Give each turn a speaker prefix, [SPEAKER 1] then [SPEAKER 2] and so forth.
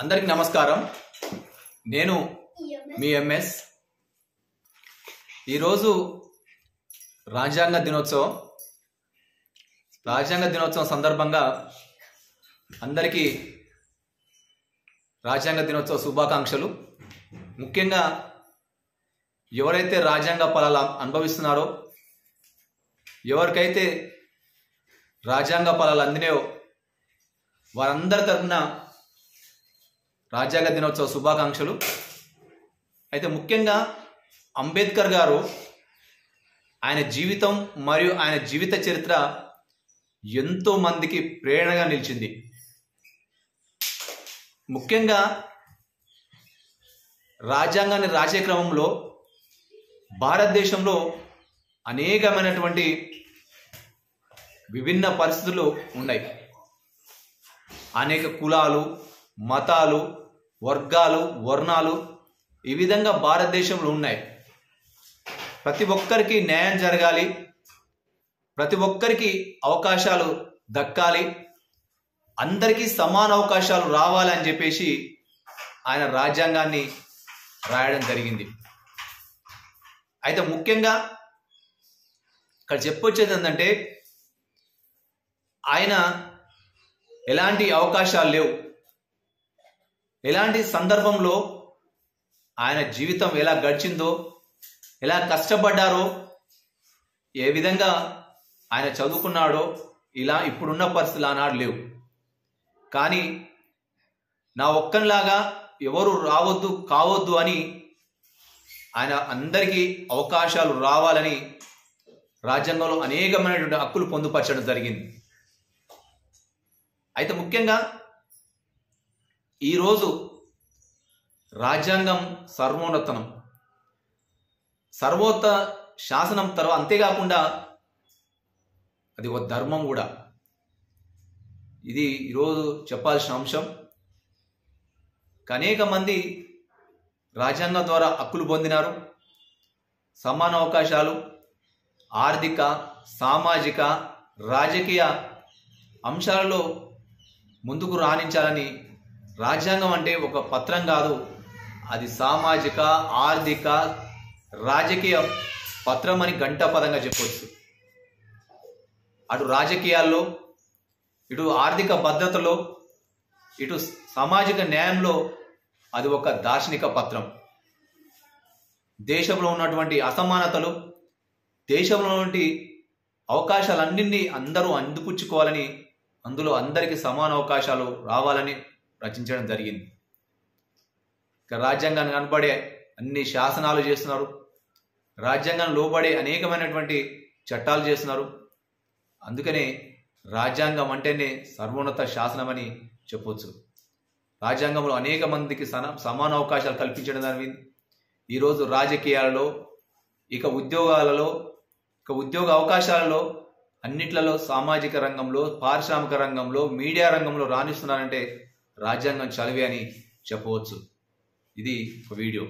[SPEAKER 1] అందరికీ నమస్కారం। నేను మీ ఎంఎస్। ఈరోజు రాజ్యాంగ దినోత్సవం సందర్భంగా అందరికీ రాజ్యాంగ దినోత్సవ శుభాకాంక్షలు। ముఖ్యంగా ఎవరైతే రాజ్యాంగ ఫలాలు అనుభవిస్తున్నారో, ఎవరికైతే రాజ్యాంగ ఫలాలు అందినాయో వారందరి తరపున రాజ్యాంగ దినోత్సవ శుభాకాంక్షలు। అయితే ముఖ్యంగా అంబేద్కర్ గారు ఆయన జీవితం మరియు ఆయన జీవిత చరిత్ర ఎంతో మందికి ప్రేరణగా నిలిచింది। ముఖ్యంగా రాజ్యాంగాన్ని రాసే క్రమంలో భారతదేశంలో అనేకమైనటువంటి విభిన్న పరిస్థితులు ఉన్నాయి। అనేక కులాలు, మతాలు, వర్గాలు, వర్ణాలు ఈ విధంగా భారతదేశంలో ఉన్నాయి। ప్రతి ఒక్కరికి న్యాయం జరగాలి, ప్రతి ఒక్కరికి అవకాశాలు దక్కాలి, అందరికీ సమాన అవకాశాలు రావాలని చెప్పేసి ఆయన రాజ్యాంగాన్ని రాయడం జరిగింది। అయితే ముఖ్యంగా ఇక్కడ చెప్పొచ్చేది ఏంటంటే, ఆయన ఎలాంటి అవకాశాలు లేవు, ఎలాంటి సందర్భంలో ఆయన జీవితం ఎలా గడిచిందో, ఎలా కష్టపడ్డారో, ఏ విధంగా ఆయన చదువుకున్నాడో, ఇలా ఇప్పుడున్న పరిస్థితులు ఆనాడు లేవు। కానీ నా ఒక్కనిలాగా ఎవరు రావద్దు కావద్దు అని ఆయన అందరికీ అవకాశాలు రావాలని రాజ్యాంగంలో అనేకమైనటువంటి హక్కులు పొందుపరచడం జరిగింది। అయితే ముఖ్యంగా ఈరోజు రాజ్యాంగం సర్వోన్నత శాసనం తర్వాత, అంతేకాకుండా అది ఒక ధర్మం కూడా। ఇది ఈరోజు చెప్పాల్సిన అంశం। అనేక మంది రాజ్యాంగం ద్వారా హక్కులు పొందినారు। సమాన అవకాశాలు ఆర్థిక, సామాజిక, రాజకీయ అంశాలలో ముందుకు రాణించాలని రాజ్యాంగం అంటే ఒక పత్రం కాదు, అది సామాజిక, ఆర్థిక, రాజకీయ పత్రం అని గంటాపదంగా చెప్పవచ్చు। అటు రాజకీయాల్లో, ఇటు ఆర్థిక భద్రతలో, ఇటు సామాజిక న్యాయంలో అది ఒక దార్శనిక పత్రం। దేశంలో ఉన్నటువంటి అసమానతలు, దేశంలో ఉన్నటువంటి అవకాశాలన్నింటినీ అందరూ అందిపుచ్చుకోవాలని, అందులో అందరికీ సమాన అవకాశాలు రావాలని రచించడం జరిగింది। ఇక రాజ్యాంగాన్ని కనబడే అన్ని శాసనాలు చేస్తున్నారు, రాజ్యాంగం లోబడే అనేకమైనటువంటి చట్టాలు చేస్తున్నారు। అందుకనే రాజ్యాంగం అంటేనే సర్వోన్నత శాసనం అని చెప్పవచ్చు। రాజ్యాంగంలో అనేక మందికి సమాన అవకాశాలు కల్పించడం జరిగింది। ఈరోజు రాజకీయాలలో, ఇక ఉద్యోగాలలో, ఇక ఉద్యోగ అవకాశాలలో, అన్నిట్లలో, సామాజిక రంగంలో, పారిశ్రామిక రంగంలో, మీడియా రంగంలో రాణిస్తున్నారంటే రాజ్యాంగం చదివే అని చెప్పవచ్చు। ఇది ఒక వీడియో।